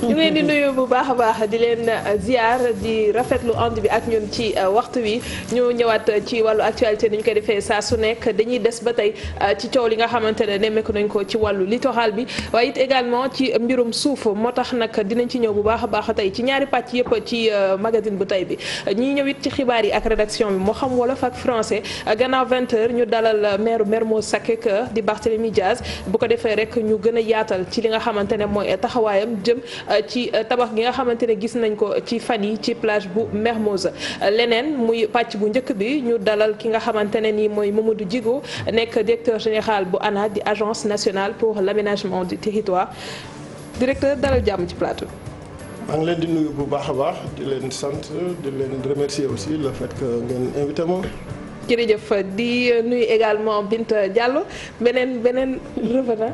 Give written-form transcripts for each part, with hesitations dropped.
ñu ngi leen di nuyu bu baax a baax di leen ziar di rafetlu ànd bi ak ñun ci waxtu wi ñu ñëwaat ci wàllu actualité ni ñu koy defee saa su nekk dañuy des ba tey ci coow li nga xamante ne nemmeeku nañ ko ci wàllu littoral bi waaye it également ci mbirum suuf moo tax nag dinañ ci ñëw bu baax a baax tey ci ñaari pàcc yëpp ci magazine bu tey bi ñi ñëw it ci xibaar yi ak rédaction bi moo xam wolof ak français gannaaw 20h ñu dalal maire Mermoz Sacré-Cœur di Barthélémy Dias bu ko defee rek ñu gën a yaatal ci li nga xamante ne mooy taxawaayam jëm ci tabax gi nga xamante ne gis nañ ko ci fan yi ci plage bu Mermoz leneen muy pàcc bu njëkk bi ñu dalal ki nga xamante ne nii mooy Mamadou Djigo nekk directeur général bu ANAT di agence nationale pour l'aménagement du territoire directeur dalal jàmm ci plateau. maa ngi leen di nuyu bu baax a baax di leen sant di leen remercier aussi le fait que ngeen invité ma. jërëjëf di nuyu également Binta Diallo beneen revenant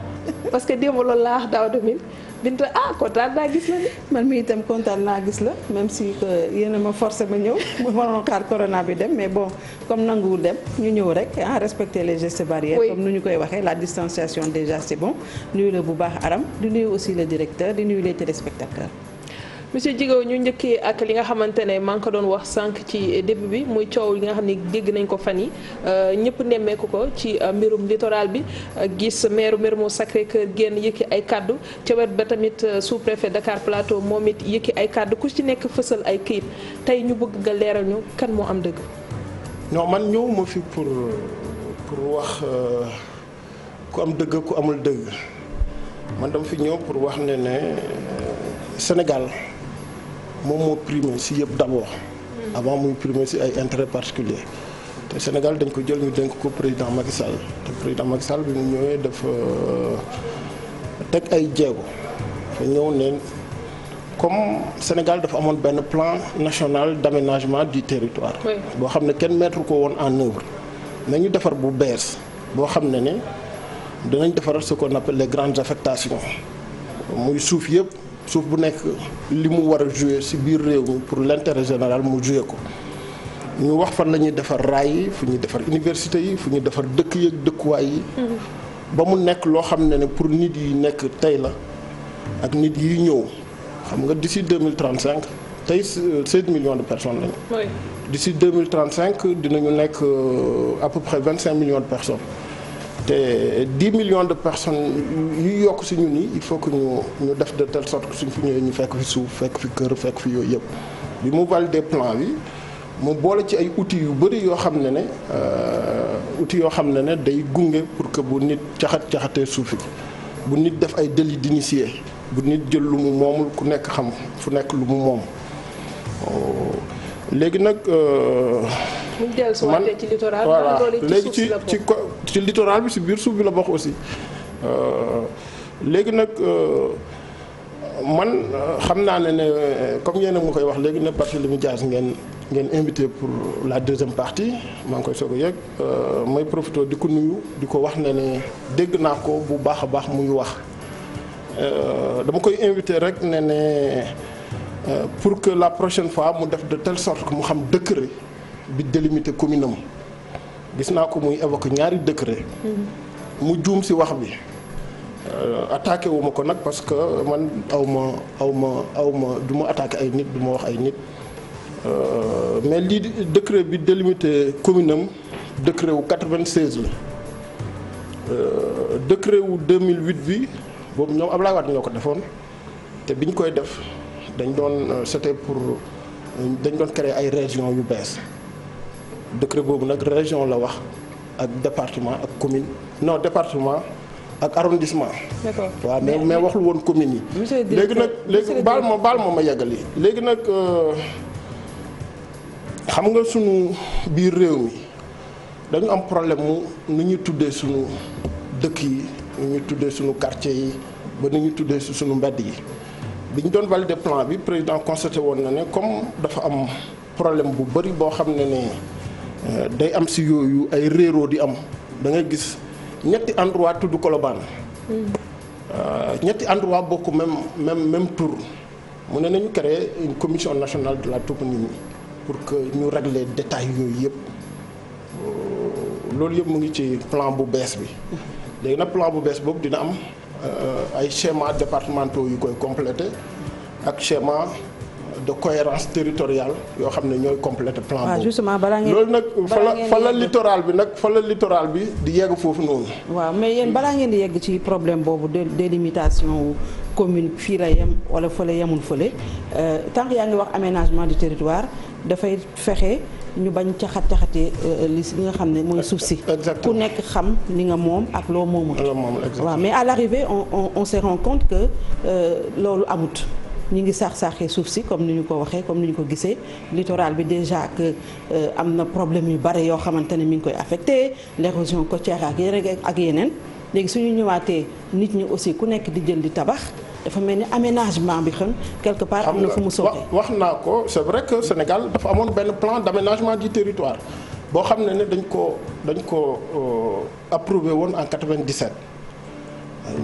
parce que démb loolu laa wax daaw demin Binta kontaan naa gis la ni man mi itam kontaan naa gis la même si que yéen a ma forcé ma ñëw ma waroon xaar corona bi dem mais bon comme nanguwul dem ñu ñëw rek respecter les gestes barrières. Oui. Comme nu ñu koy waxee la distanciation déjà c'est bon nuyu la bu baax Aram di nuyu aussi le directeur di nuyu les téléspectateurs. monsieur Djigo ñu njëkkee ak li nga xamante ne maa ngi ko doon wax sànq ci début bi muy coow li nga xam ne dégg nañ ko fan yi ñëpp nemmeeku ko ci mbirum littoral bi gis maire Mermoz Sacré-Cœur génn yëkki ay kaddu ca wet ba tamit sous-préfet Dakar Plateau moom it yëkki ay kaddu ku ci nekk fësal ay këyit tey ñu bëgg nga leeral ñu kan moo am dëgg. non man ñëw ma fi pour wax ku am dëgg ku amul dëgg man dama fi ñëw pour wax ne Sénégal. moom moo primé si yëpp d'abord avant muy primé si ay intérêt particulier te Sénégal dañ ko jël ñu dénk ko président Macky Sall te président Macky Sall bi mu ñëwee dafa teg ay jéego dafa ñëw ne comme Sénégal dafa amoon benn plan national d'aménagement du territoire boo xam ne kenn mettre ko woon en œuvre nañu defar bu bees boo xam ne dinañ defar ce qu'on appelle les grandes affectations muy suuf yëpp suuf bu nekk li mu war a jouer ci biir réew mi pour l'intérêt général mu jouer ko ñu wax fan la ñuy defar raay yi fu ñuy defar université yi fu ñuy defar dëkk yi ak dëkkuwaay yi ba mu nekk loo xam ne pour nit yi nekk tey la ak nit yi ñëw xam nga d'ici 2035 tey 16 millions de personnes lañu. Oui. D'ici 2035 dinañu nekk à peu près 25 millions de personnes te 10 millions de personnes yu yokk ci ñun yi il faut que ñu def de telle sorte que suñ fi ñëwee ñu fekk fi suuf fekk fi kër fekk fi yooyu yëpp bi mu validé plan bi mu boole ci ay outils yu bëri yoo xam ne outils yoo xam ne day gunge pour que bu nit caxatee suuf yi bu nit def ay délits d'initié bu nit jël lu mu moomul ku nekk xam fu nekk lu mu moom léegi nag. man ci littoral voilà léegi ci littoral bi ci biir suuf bi la bokk aussi léegi nag man xam naa ne comme yéen a ma koy wax léegi ne Barthélémy Dias ngeen invité pour la deuxième partie maa ngi koy soog a yëg may profité di ko nuyu di ko wax ne dégg naa ko bu baax a baax muy wax dama koy invité rek ne pour que la prochaine fois mu def de telle sorte que mu xam décret bi délimité commune am gis naa ko muy évoqué ñaari décret mu juum ci wax bi attaqué wu ma ko nag parce que man aw ma du ma attaqué ay nit du ma wax ay nit mais lii décret bi délimité commune am décret wu 96 la décret wu 2008 bi boobu ñoom Abdoulaye Wade ñoo ko defoon te biñ koy def dañ doon créer ay régions yu bees décret boobu nag région la wax ak département ak commune non département ak arrondissement. D'accord. waaw mais waxul woon commune yi. léegi baal ma yeggali léegi nag xam nga sunu biir réew mi dañu am problème mu nu ñuy tuddee sunu dëkk yi nu ñuy tuddee sunu quartier yi ba nu ñuy tuddee sunu mbedd yi bi ñu doon valider plan bi président constaté woon na ne comme dafa am problème bu bari boo xam ne day am ci yooyu ay réeroo di am da ngay gis ñetti endroit tudd Colobane ñetti endroit bokk même tour mu ne nañu créer une commission nationale de la toponymie pour que ñu régler détails yooyu yëpp loolu yëpp mu ngi ci plan bu bees bi léegi nag plan bu bees boobu dina am ay schémas départementaux yu koy complété ak schéma de cohérence territoriale yoo xam ne ñooy compléter plan boobu. justement balaa ngeen loolu nag fa la littoral bi di yegg foofu noonu. waaw mais yéen balaa ngeen di yegg ci problème boobu de délimitation commune fii la yem wala fële yemul fële tant que yaa ngi wax aménagement du territoire dafay fexe ñu bañ caxatee li nga xam ne mooy suuf si. ku nekk xam li nga moom ak loo moomul. waaw mais à l'arrivée on se rend compte que loolu amut. ñu ngi saaxee suuf si comme ni ñu ko waxee comme ni ñu ko gisee littoral bi déjà que am na problème yu bare yoo xamante ne mi ngi koy affecté l'érosion côtière ak yeneen léegi suñu ñëwaatee nit ñi aussi ku nekk di jël di tabax dafa mel ni aménagement bi xam quelque part am na fu mu sottee. wax naa ko c'est vrai que Sénégal dafa amoon benn plan d'aménagement du territoire boo xam ne dañ ko approuvé woon en 97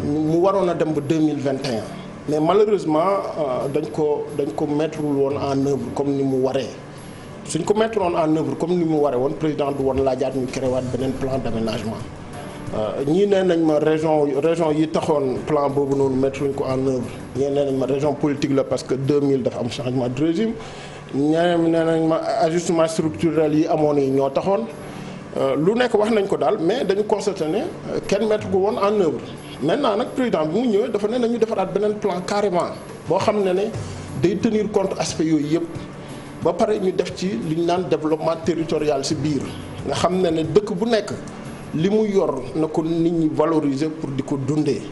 mu waroon a dem ba 2021. mais malheureusement dañ ko mettre woon en œuvre comme ni mu waree suñ ko mettre woon en œuvre comme ni mu waree woon président du woon laajaat ñu créé waat beneen plan d'aménagement ñii nee nañ ma région yi taxoon plan boobu noonu mettre wuñ ko en œuvre ñii nee nañ ma région politique la parce que 2000 dafa am changement de régime ñeneen nee nañ ma ajustement structurel yi amoon yi ñoo taxoon lu nekk wax nañ ko daal mais dañu constaté ne kenn mettre ko woon en œuvre. maintenant nag président bi mu ñëwee dafa ne nañu defaraat beneen plan carrément boo xam ne day tenir compte aspect yooyu yëpp ba pare ñu def ci li ñu naan développement territorial ci biir nga xam ne dëkk bu nekk li mu yor na ko nit ñi valoriser pour di ko dundee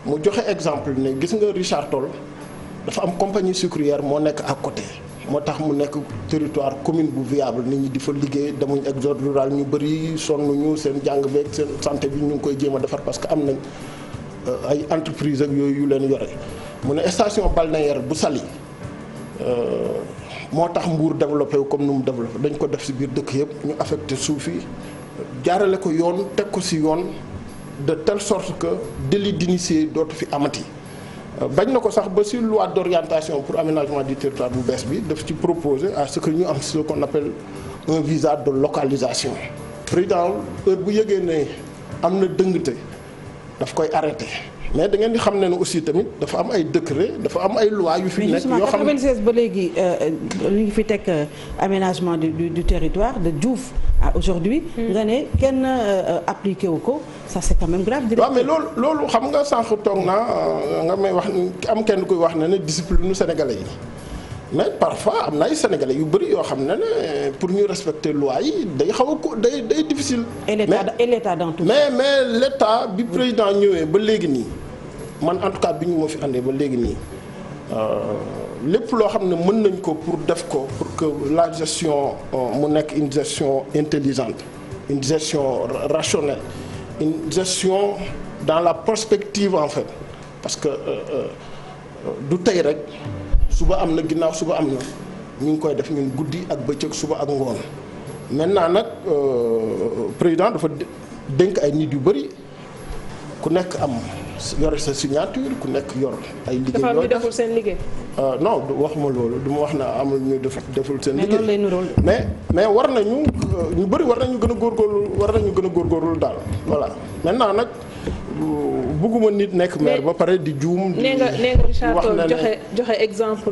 mu joxe exemple ne gis nga Richard Toll dafa am compagnie sucrière moo nekk à côté moo tax mu nekk territoire commune bu viable nit ñi di fa liggéey demuñ exode rural ñu bëri sonnuñu seen jàng beeg seen santé bi ñu ngi koy jéem a defar parce que am nañ ay entreprise ak yooyu yu leen yore mu ne station balnéaire bu Saly moo tax Mbour développé wu comme nu mu développé dañ ko def ci biir dëkk yëpp ñu affecté suuf yi jaarale ko yoon teg ko ci yoon de telle sorte que délit d'initié dootu fi amati bañ na ko sax ba ci loi d'orientation pour aménagement du territoire bu bees bi daf ci proposer à ce que ñu am ce qu'on appelle un visa de localisation président heure bu yëgee ne am na dëngte daf koy arrêté mais da ngeen di xam ne aussi tamit dafa am ay décret dafa am ay loi yu fi nekk yoo xam ne 96 ba léegi ñu ngi fi teg aménagement du territoire de Diouf à aujourd'hui nga ne kenn appliqué wu ko ça c'est quand même grave. waaw mais loolu xam nga sànq toog naa nga may wax am kenn kuy wax ne discipline nu sénégalais yi mais parfois am na ay sénégalais yu bëri yoo xam ne pour ñu respecter loi yi day xaw a ko day difficile. et l'état dans tout mais l'état bi président ñëwee ba léegi nii man en tout cas bi ñu ma fi andee ba léegi nii lépp loo xam ne mën nañ ko pour def ko pour que la gestion mu nekk une gestion intelligente une gestion rationnelle une gestion dans la prospective en fait parce que du tey rek. suba am na ginnaaw suba am na ñu ngi koy def ñun guddi ak bëccëg suba ak ngoon maintenant nag président dafa dénk ay nit yu bëri ku nekk am yore sa signature ku nekk yor ay liggéey dafa am ñu deful seen liggéey. non waxuma loolu du ma wax na amul ñu deful seen liggéey. mais loolu lay nuróol. mais war nañu ñu bëri war nañu gën a góorgóorlu daal voilà maintenant nag. bugguma nit nekk maire ba pare di juum. nee nga Richard Toll joxe exemple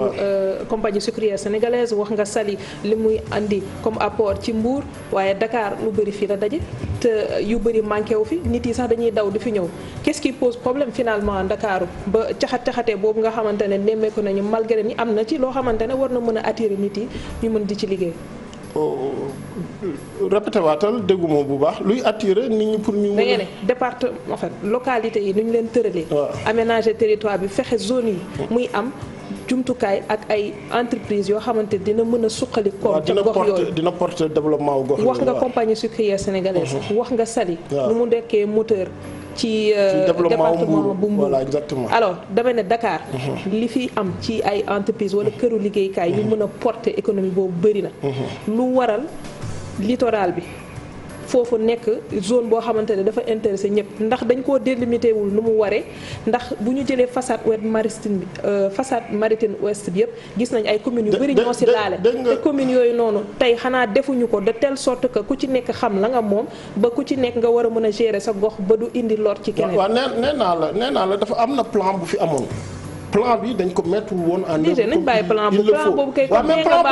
compagnie sucrière sénégalaise wax nga Saly li muy andi comme apport ci Mbour waaye Dakar lu bëri fii la daje te yu bëri manqué wu fi nit yi sax dañuy daw di fi ñëw qu'est-ce qui pose problème finalement Ndakaaru ba caxatee boobu nga xamante ne nemmeeku nañu malgré ni am na ci loo xamante ne war na mën a attirer nit yi ñu mën di ci liggéey. répété waatal dégguma bu baax luy attirer nit ñi pour ñu. da ngeen ne département en fait localité yi nu ñu leen tëralee. aménager territoire bi fexe zone yi. muy am jumtukaay ak ay entreprises yoo xamante dina mën a suqali. koom ca gox yooyu dina porter développement gox yooyu. wax nga compagnie sucrière sénégalaise. wax nga Saly. nu mu nekkee moteur. ci département bu Mbour voilà exactement. alors dama ne Dakar. li fi am ci ay entreprise wala këru liggéeykaay yu mën a porter économie boobu bëri na. lu waral littoral bi foofu nekk zone boo xamante ne dafa intéressé ñëpp ndax dañ koo délimité wul nu mu waree ndax bu ñu jëlee façade ouest maritime bi façade maritime ouest bi yëpp gis nañ ay communes yu bëri ñoo si laale te communes yooyu noonu tey xanaa defuñu ko de telle sorte que ku ci nekk xam la nga moom ba ku ci nekk nga war a mën a gérer sa gox ba du indi lor ci keneen. waaw nee naa la dafa am na plan bu fi amoon plan bi dañ ko mettre woon en œuvre. nañ bàyyi plan boobu kay waaw mais plan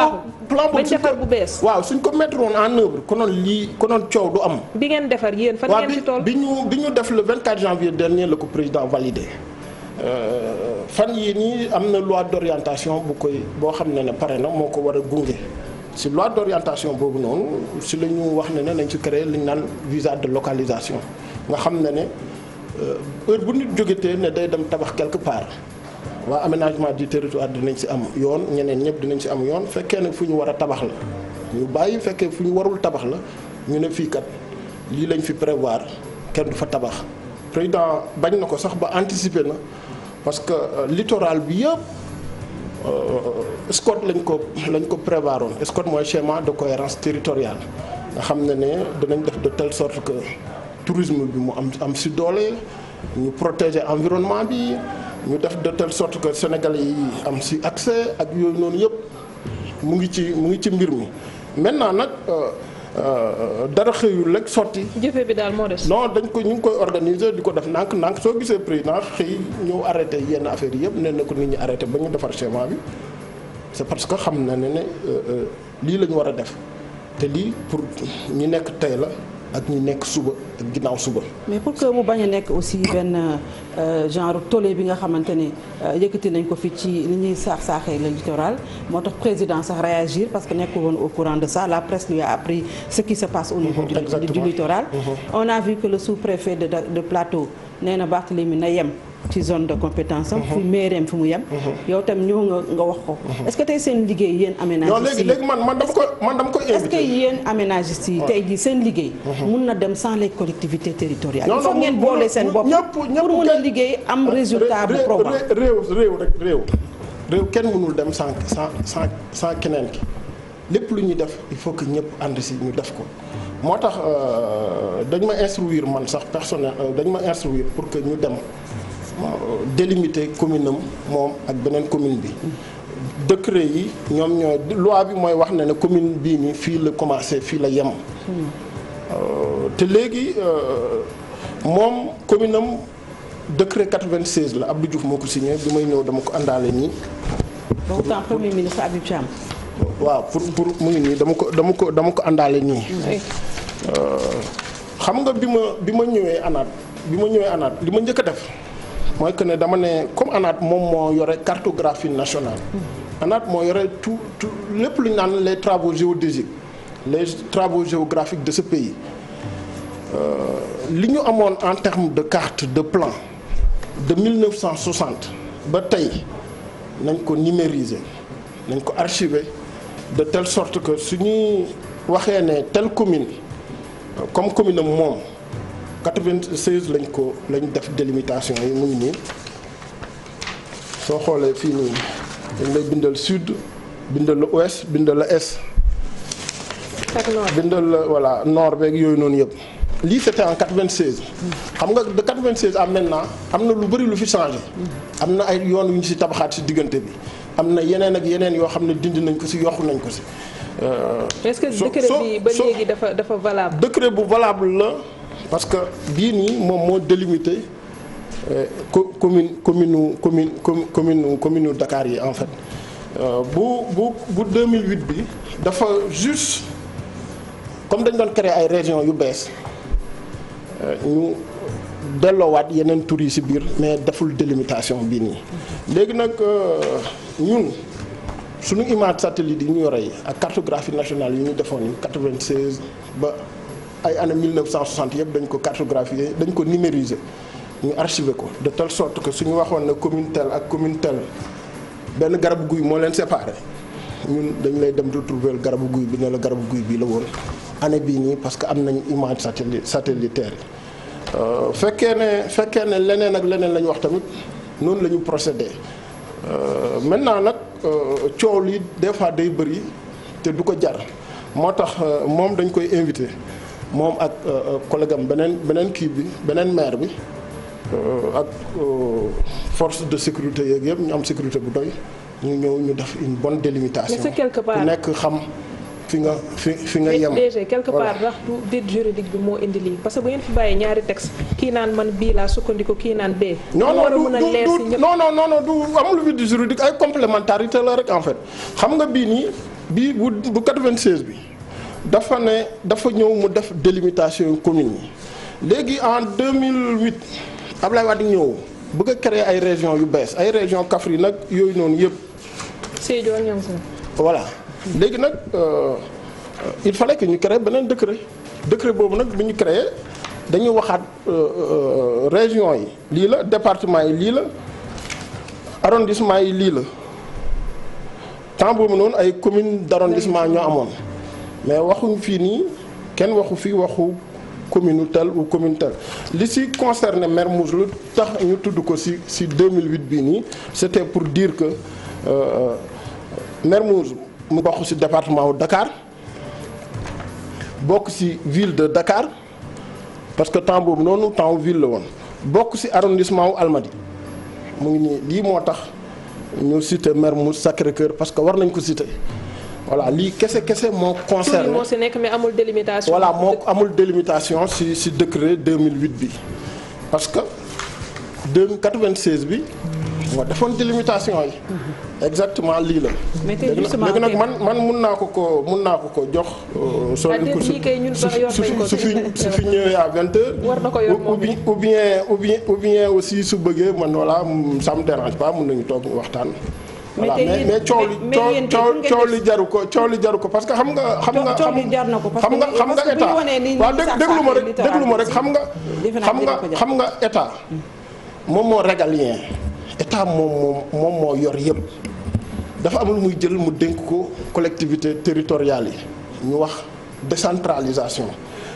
boobu defar bu bees. waaw suñ ko mettre woon en œuvre konoon coow du am. bi ngeen defar yéen fan ngeen ci toll. bi ñu def le 24 janvier dernier la ko président validé fan yii nii am na loi d'orientation boo xam ne pare na moo ko war a gunge. si loi d'orientation boobu noonu si la ñu wax ne nañ ci créer li ñu naan visa de localisation nga xam ne heure bu nit jógetee ne day dem tabax quelque part waa aménagement du territoire dinañ si am yoon ñeneen ñëpp dinañ si am yoon fekkee ne fu ñu war a tabax la ñu bàyyi fekkee fu ñu warul tabax la ñu ne fii kat lii lañ fi prévoir kenn du fa tabax président bañ na ko sax ba anticiper na parce que littoral bi yëpp SCOT lañ ko prévoiroon SCOT mooy schéma de cohérence territoriale nga xam ne danañ def de telle sorte que tourisme bi mu am si doole ñu protéger environnement bi ñu def de telle sorte que sénégalais yi am si accès ak yooyu noonu yëpp mu ngi ci mbir mi maintenant nag dara xëyul rek sotti. jëfe bi daal moo des. non ñu ngi koy organiser di ko def ndànk soo gisee président xëy ñëw arrêté yenn affaires yëpp nee na ko nit ñi arrêté ba ñu defar schéma bi c'est parce que xam na ne lii la ñu war a def te lii pour ñi nekk tey la ak ñi nekk suba ak ginnaaw suba. mais pour que mu bañ a nekk aussi benn genre tollé bi nga xamante ne yëkkati nañ ko fi ci li ñuy saaxee le littoral moo tax président sax réagir parce que nekkul woon au courant de ça la presse lui a appris ce qui se passe au niveau du littoral. On a vu que le sous-préfet de Plateau nee na Barthélémy na yem ci zone de compétence am. fu maireem fu mu yem. yow tam ñëw nga wax ko. est-ce que tey seen liggéey yéen aménagistes yi. léegi man dama ko invité. est-ce que yéen aménagistes yi tey jii seen liggéey. mun na dem sans les collectivités territoriales. il faut ngeen boole seen bopp pour mun a liggéey am résultat bu probant. réew kenn mënul dem sans keneen ki lépp lu ñuy def il faut que ñëpp ànd si ñu def ko. moo tax dañ ma instruire man sax personnel dañ ma instruire pour que ñu dem délimiter commune am moom ak beneen commune bi. décret yi ñoom ñoo loi bi mooy wax ne commune bii nii fii la commencé fii la yem. te léegi moom commune am décret 96 la Abdou Diouf moo ko signé bi may ñëw dama ko àndaale nii. boobu temps premier ministre Habib Thiam. waaw pour mu ngi nii dama ko àndaale nii. xam nga bi ma ñëwee ANAT li ma njëkk a def mooy que ne dama ne comme ANAT moom moo yore cartographie nationale. ANAT moo yore tout lépp lu ñu naan les travaux géodésiques les travaux géographiques de ce pays li ñu amoon en termes de carte de plan de 1960 ba tey nañ ko numériser nañ ko archiver de telle sorte que su ñuy waxee ne telle commune comme commune am moom 96 lañ def délimitation yi mu ngi nii soo xoolee fii nii dañ lay bindal sud bindal la ouest bindal la est bindal la voilà nord beeg yooyu noonu yëpp lii c'était en 96 xam nga de 96 à maintenant am na lu bëri lu fi changé am na ay yoon yu ñu si tabaxaat si diggante bi am na yeneen ak yeneen yoo xam ne dindi nañ ko si yokku nañ ko si. est-ce que décret bi ba léegi dafa valable. décret bu valable la parce que bii nii moom moo délimité commune Dakar yi en fait bu 2008 bi dafa juste comme dañ doon créer ay régions yu bees ñu delloowaat yeneen tur yi ci biir mais deful délimitation bii nii léegi nag ñun suñu image satellite yi ñu yore yi ak cartographie nationale yi ñu defoon ni 96 ba ay année 1960 yëpp dañ ko cartographier dañ ko numériser ñu archiver ko de telle sorte que suñu waxoon ne commune telle ak commune telle benn garabu guy moo leen séparé ñun dañ lay dem retrouver garabu guy bi ne la garabu guy bi la woon année bii nii parce que am nañ image satellitaire yi fekkee ne leneen ak leneen la ñu wax tamit noonu la ñu procédé maintenant nag coow li des fois day bëri te du ko jar moo tax moom dañ koy invité moom ak collègue am beneen kii bi beneen maire bi ak force de sécurité yeeg yëpp ñu am sécurité bu doy ñu ñëw ñu def une bonne délimitation ku nekk xam fi nga yem. DG quelque part ndax du vide juridique bi moo indi lii parce que bu ngeen fi bàyyee ñaari texte kii naan man bii laa sukkandiku kii naan bee. non du amul vide juridique ay complémentarité la rek en fait xam nga bii bu 96 bi dafa ñëw mu def délimitation commune yi léegi en 2008 Ablaye Wade ñëw bëgg a créer ay régions yu bees ay région Kaffrine nag yooyu noonu yëpp. Sédhiou ak ñoom voilà léegi nag il fallait que ñu créer beneen décret boobu nag bu ñu créer dañuy waxaat région yi lii la département yi lii la arrondissement yi lii la temps boobu noonu ay commune d'arrondissement ñoo amoon mais waxuñ fii nii kenn waxu fii waxu commune tel ou commune tel li si concerné Mermoz lu tax ñu tudd ko si 2008 bii nii c'était pour dire que Mermoz mu bokk ci département wu Dakar bokk ci ville de Dakar parce que temps boobu noonu temps ville la woon bokk ci arrondissement wu Almadies mu ngi nii lii moo tax ñu cité Mermoz Sacré-Cœur parce que war nañ ko cité voilà lii kese moo concerné moo ci nekk mais amul délimitation. voilà moo amul délimitation ci décret 2008 bi parce que 96 bi moo defoon délimitation yi. exactement lii la. mais tey justement léegi nag man mun naa ko jox. soo su fi ñëwee à 20h. war na ko yor moom ou bien aussi su bëggee man voilà ça me dérange pas mun nañu toog waxtaan. voilà mais coow li jaru ko parce que xam nga état waaw déglu ma rek xam nga état moom moo régalien état moom moo yor yëpp dafa am lu muy jël mu dénk ko collectivité territoriale yi ñu wax décentralisation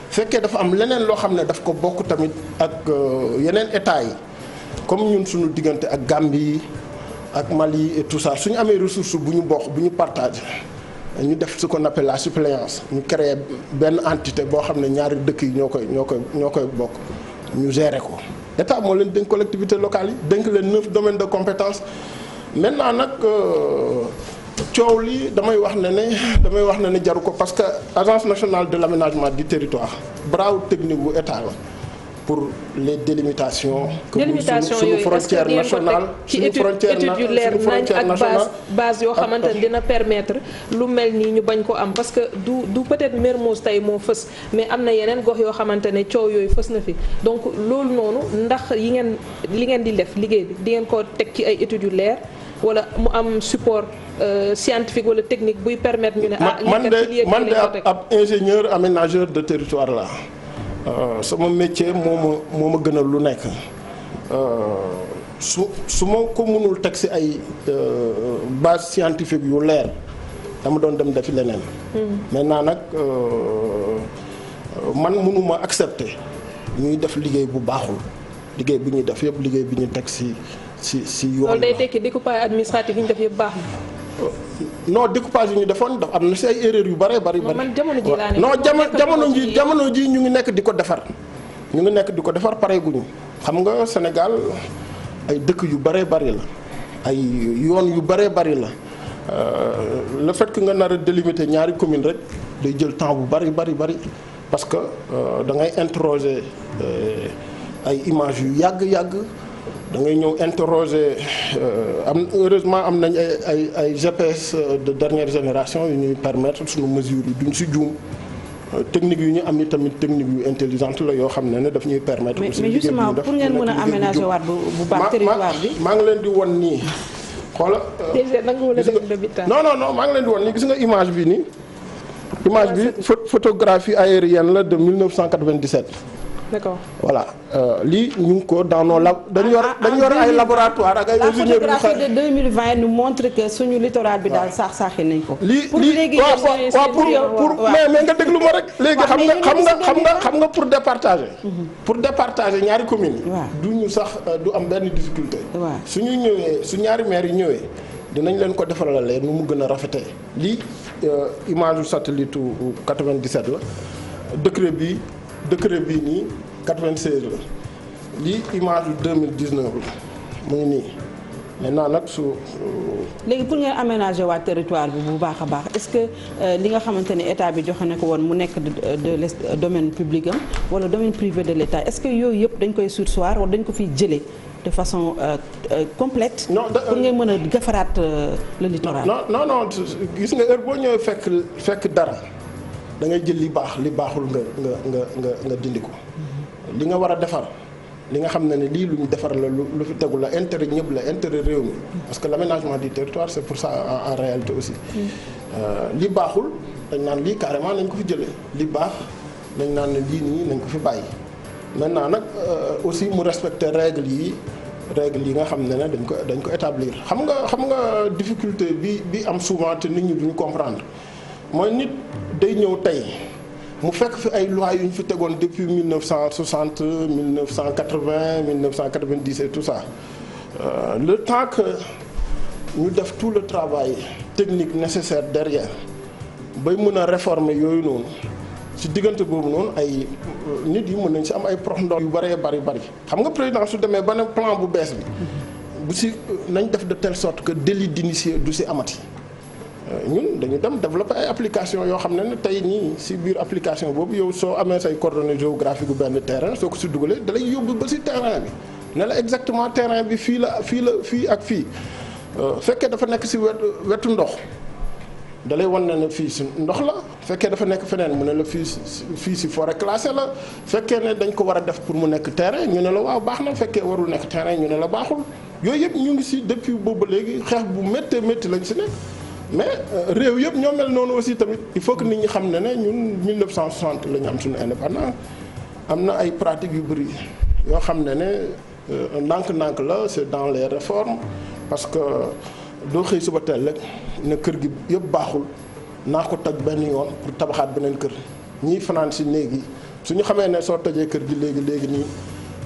fekkee dafa am leneen loo xam ne daf ko bokk tamit ak yeneen état yi comme ñun suñu diggante ak Gambie ak Mali et tout ça suñu amee ressource bu ñu bokk bu ñu partagé ñu def ce qu'on appelle la suppléance ñu créer benn entité boo xam ne ñaari dëkk yi ñoo koy bokk ñu gérer ko état moo leen dénk collectivité locale yi dénk leen 9 domaines de compétence maintenant nag coow li damay wax ne ne jaru ko parce que agence nationale de l'aménagement du territoire bras technique bu état la pour les délimitations. suñu frontière nationale suñu frontière étude yu leer nañ ak base yoo xamante ne dina permettre lu mel nii ñu bañ ko am parce que du peut-être Mermoz tey moo fës mais am na yeneen gox yoo xamante ne coow yooyu fës na fi donc loolu noonu ndax li ngeen di def liggéey bi di ngeen ko teg ci ay études yu leer wala mu am support scientifique wala technique buy permettre ñu ne man de ab ingénieur aménageur de territoire la sama métier moo ma gënal lu nekk su ma ko mënul teg ci ay base scientifique yu leer dama doon dem defi leneen. maintenant nag man mënuma accepter ñuy def liggéey bu baaxul liggéey bi ñuy def yëpp liggéey bi ñu teg ci yoon. loolu day tekki découpage administratif yi ñu def yëpp baax na. non découpage yi ñu defoon am na ci ay erreurs yu bari. man jamono ji laa ne non jamono ji ñu ngi nekk di ko defar pareeguñu xam nga Sénégal ay dëkk yu bari la ay yoon yu bari la le fait que nga nar a délimiter ñaari commune rek day jël temps bu bari parce que da ngay interroger ay images yu yàgg. da ngay ñëw interroger heureusement am nañ ay GPS de dernière génération yu ñuy permettre suñu mesures yi duñ ci juum technique yu ñu am ni tamit technique yu intelligente la yoo xam ne daf ñuy permettre. mais justement pour ngeen mën a aménager waat bu baax territoire bi. maa ngi leen di won nii xoola. non maa ngi leen di won nii gis nga image bi nii. image bi photographie aérienne la de 1997. d'accord voilà lii ñu ngi ko dans nos dañu yor ay laboratoire ak ay ingénieurs yu. la photographie de 2020 nous montre que suñu littoral bi daal saaxi nañ ko. lii pour mais nga déglu ma rek. léegi xam nga pour départager. pour départager ñaari communes yi. du ñu sax du am benn difficulté. su ñu ñëwee su ñaari maires yi ñëwee dinañ leen ko defaralee nu mu gën a rafetee lii image satellite 97 la décret bii nii 96 la lii image 2019 la mu ngi nii maintenant nag léegi pour ngeen aménager waa territoire bi bu baax a baax est-ce que li nga xamante ne état bi joxe na ko woon mu nekk de domaine public am wala domaine privé de l'état est-ce que yooyu yëpp dañ koy surseoir wala dañ ko fiy jëlee de façon complète. non pour ngeen mën a gafaraat le littoral. non gis nga heure boo ñëwee fekk dara da ngay jël li baaxul nga dindi ko. li nga war a defar li nga xam ne lii lu ñu defar la lu fi tegu la intérêt ñëpp la intérêt réew mi parce que l'aménagement du territoire c'est pour ça en réalité aussi. li baaxul dañ naan lii carrément nañ ko fi jëlee li baax dañ naan ne lii nii nañ ko fi bàyyi. maintenant nag aussi mu respecter règles yi nga xam ne dañ ko établir xam nga difficulté bi am souvent te nit ñi duñu comprendre mooy nit day ñëw tey mu fekk fi ay lois yu ñu fi tegoon depuis 1960 1980 1990 et tout ça le temps que ñu def tout le travail technique nécessaire derrière bay mën a réformer yooyu noonu ci diggante boobu noonu ay nit yi mën nañ ci am ay prox ndox yu bëree bari xam nga président su demee ba ne plan bu bees bi bu ci nañ def de telle sorte que délit d'initié du ci amati ñun dañu dem développer ay application yoo xam ne tey nii ci biir application boobu yow soo amee say coordonnées géographiques bu benn terrain soo ko ci dugalee da lay yóbbu ba ci terrain bi ne la exactement terrain bi fii ak fii fekkee dafa nekk ci wetu ndox da lay wan ne fii ci ndox la fekkee dafa nekk feneen mu ne la fii ci forêt classée la fekkee ne dañ ko war a def pour mu nekk terrain ñu ne la waaw baax na fekkee warul nekk terrain ñu ne la baaxul yooyu yëpp ñu ngi ci depuis boobu ba léegi xeex bu métti lañ ci nekk mais réew yëpp ñoo mel noonu aussi tamit il faut que nit ñi xam ne ñun 1960 la ñu am suñu indépendance am na ay pratiques yu bëri yoo xam ne ndànk-ndànk la c'est dans les réformes parce que doo xëy suba teel rek ne kër gi yëpp baaxul naa ko toj benn yoon pour tabaxaat beneen kër ñiy fanaan ci néeg yi suñu xamee ne soo tojee kër gi léegi nii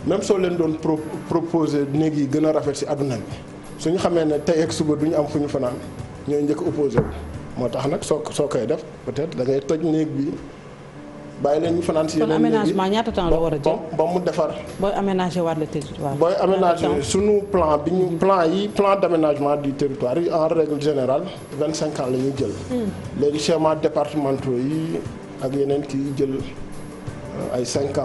même soo leen doon proposer néeg yi gën a rafet ci àdduna bi suñu xamee ne tey ak suba duñu am fu ñu fanaan ñooy njëkk opposé wu moo tax nag soo koy def peut-être da ngay toj néeg bi bàyyi leen ñu fanaan ci yeneen néeg yi aménagement ñaata temps la war a jël ba mu defar. booy aménager waat le territoire. booy aménager sunu plan d'aménagement du territoire yi en règle générale 25 ans la ñuy jël. léegi schéma départementaux yi ak yeneen kii jël ay 5 ans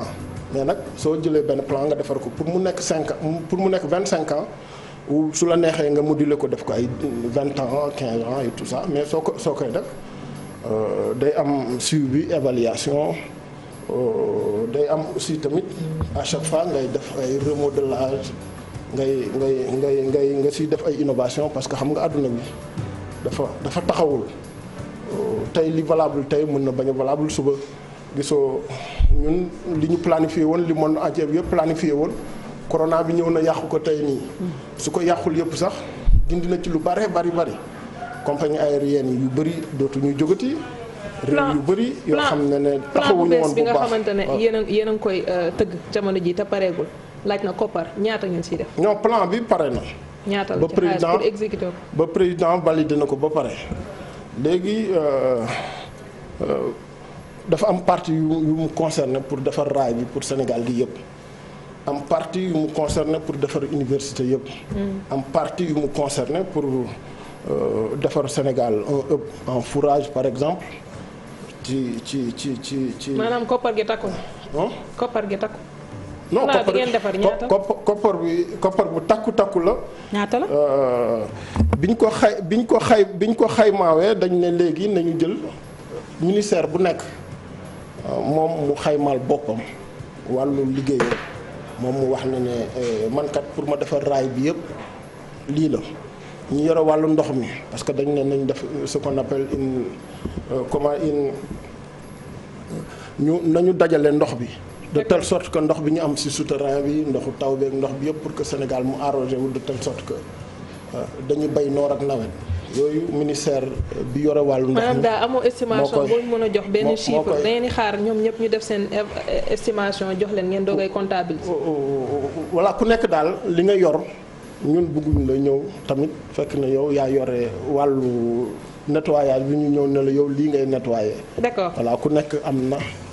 mais nag soo jëlee benn plan nga defar ko pour mu nekk 5 ans pour mu nekk 25 ans. ou su la neexee nga moduler ko def ko ay 20 ans 15 ans et tout ça mais soo koy def day am suivi évaluation day am aussi tamit à chaque fois ngay def ay remodelage nga siy def ay innovation parce que xam nga àdduna bi dafa taxawul tey li valable tey mën na bañ a valable suba gisoo ñun li ñu planifié woon li monde entier bi yëpp planifié woon corona bi ñëw na yàqu ko tey nii su ko yàqul yëpp sax dindi na ci lu bari compagnie aérienne yu bëri dootuñu jógati. réew yu bëri yoo xam ne taxawuñu woon bu baax plan bu bees bi nga xamante ne yéen a ngi koy tëgg jamono ji te pareegul laaj na koppar ñaata ngeen siy def. non plan bi pare na. ñaata la ci xaalis pour exécuter ko ba président validé na ko ba pare léegi dafa am partie yu mu concerné pour defar raay bi pour Sénégal gi yëpp. am partie yu mu concerné pour defar université yëpp. am partie yu mu concerné pour defar Sénégal un hub en fourrage par exemple ci. maanaam koppar gi takku. koppar gi takku. non koppar bi ngeen defar ñaata koppar bu takku la. ñaata la. biñ ko xaymaawee dañ ne léegi nañu jël ministère bu nekk moom mu xaymaal boppam wàllu liggéeyam. moom mu wax ne man kat pour ma defar raay bi yëpp lii la ñu yore wàllu ndox mi parce que dañ ne nañ def ce qu'on appelle nañu dajale ndox bi de telle sorte que ndox bi ñu am ci souterrain bi ndoxu taw beeg ndox bi yëpp pour que Sénégal mu arrosé wu de telle sorte que dañu bay noor ak nawet yooyu ministère bi yore wàllu ndox mi maanaam daa amoo estimation boo mën a jox benn chiffre da ngeen di xaar ñoom ñëpp ñu def seen estimation jox leen ngeen doogay comptabiliser. voilà ku nekk daal li nga yor ñun bëgguñ la ñëw tamit fekk na yow yaa yore wàllu nettoyage bi ñu ñëw ne la yow lii ngay nettoyer. d'accord voilà ku nekk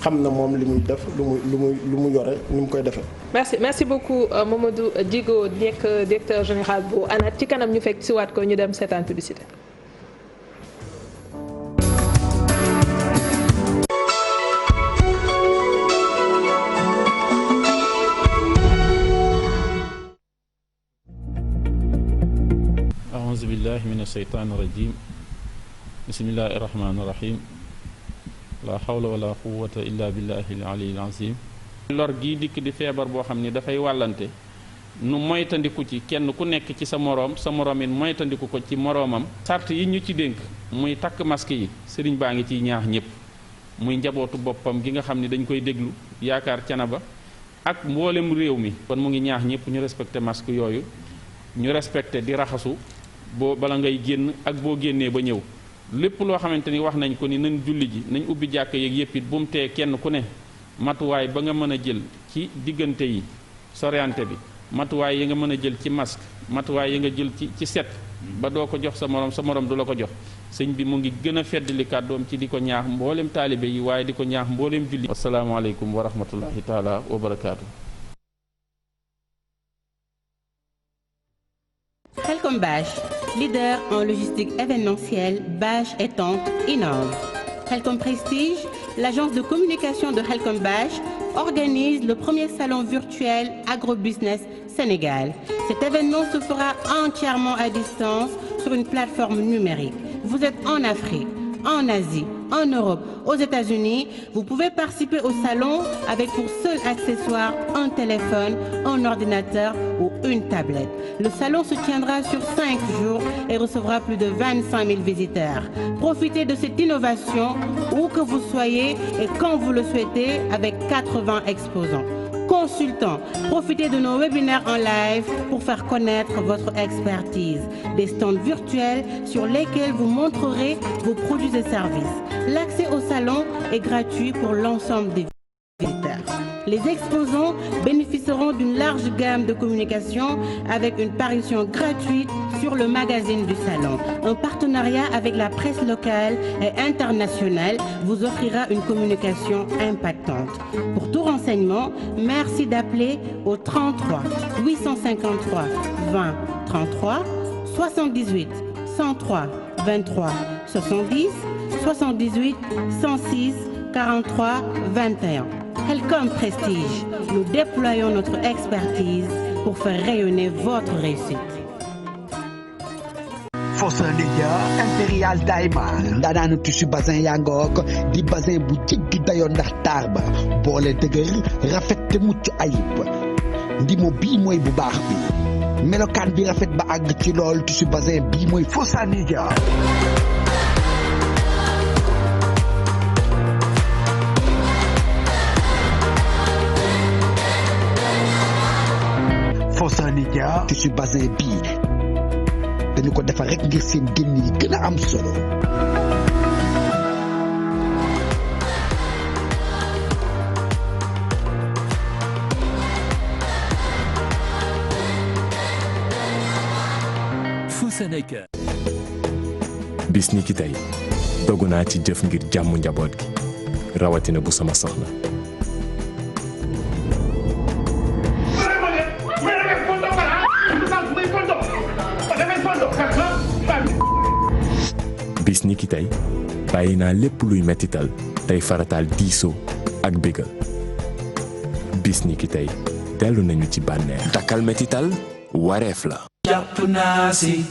xam na moom li muy def lu mu yore ni mu koy defee. merci beaucoup Mamadou Djigo nekk directeur général bu ANAT ci kanam ñu fekk si waat ko ñu dem seetaan publicité. auzu billahi min asheytaani rajim bismillahi rahmaani rahim la hawla wala quwwata illa billahi al-aliyyil azim lor gii dikk di feebar boo xam ni dafay wàllante nu moytandiku ci kenn ku nekk ci sa moroom it moytandiku ko ci moroomam sart yi ñu ci dénk muy takk masque yi sëriñ baa ngi ciy ñaax ñëpp muy njabootu boppam gi nga xam ni dañ koy déglu yaakaar Thiénaba ak mboolem réew mi kon mu ngi ñaax ñëpp ñu respecté masque yooyu ñu respecté di raxasu bala ngay génn ak boo génnee ba ñëw lépp loo xamante ni wax nañ ko ni nañ julli ji nañ ubbi jàkk yeeg yëpp it bu mu tee kenn ku ne matuwaay ba nga mën a jël ci diggante yi soriante bi matuwaay yi nga mën a jël ci masque matuwaay yi nga jël ci set ba doo ko jox sa morom du la ko jox sëñ bi mu ngi gën a feddali kàddoom ci di ko ñaax mboolem taalibe yi waaye di ko ñaax mboolem julli. asalaamaaleykum wa rahmatullahi taala wa barakaatu. Helcom Bâche, leader en logistique événementielle, bâche et tente, innove. Helcom Prestige, l'agence de communication de Helcom Bâche, organise le premier salon virtuel Agrobusiness Sénégal. Cet événement se fera entièrement à distance sur une plateforme numérique. Vous êtes en Afrique, en Asie, en Europe, aux États-Unis, vous pouvez participer au salon avec pour seul accessoire un téléphone, un ordinateur ou une tablette. Le salon se tiendra sur 5 jours et recevra plus de 25 000 visiteurs. Profitez de cette innovation où que vous soyez et quand vous le souhaitez avec 80 exposants. Consultants, profitez de nos webinaires en live pour faire connaître votre expertise. Des stands virtuels sur lesquels vous montrerez vos produits et services. L'accès au salon est gratuit pour l'ensemble des visiteurs. Les exposants bénéficieront d'une large gamme de communication avec une parution gratuite sur le magazine du salon. Un partenariat avec la presse locale et internationale vous offrira une communication impactante. Pour tout renseignement, merci d'appeler au 33 853 20 33 78 103 23 70 78 106 43 21. Helcom Prestige, nous déployons notre expertise pour faire rayonner votre réussite. Fossa Lidia Impérial Diamond ndaanaanu tissu bazin yaa ngoog di bazin bu jéggi dayoo ndax taar ba boole dëgër rafet te mucc ayib ndimo bii mooy bu baax bi melokaan bi rafet ba àgg ci lool tissu bazin bii mooy Fossa Lidia. Fossa Lidia tissu bazin bii dañu ko defar rek ngir seen génn yi gën a am solo. Foussanaker. bis ni ki tey dogu naa ci jëf ngir jàmm njaboot gi rawatina bu sama soxna. bis ni ki tey bàyyi naa lépp luy mettital tey farataal diisoo ak bégal bis ni ki tey dellu nañu ci bànneex dakkal mettital wareef la. jàpp naa si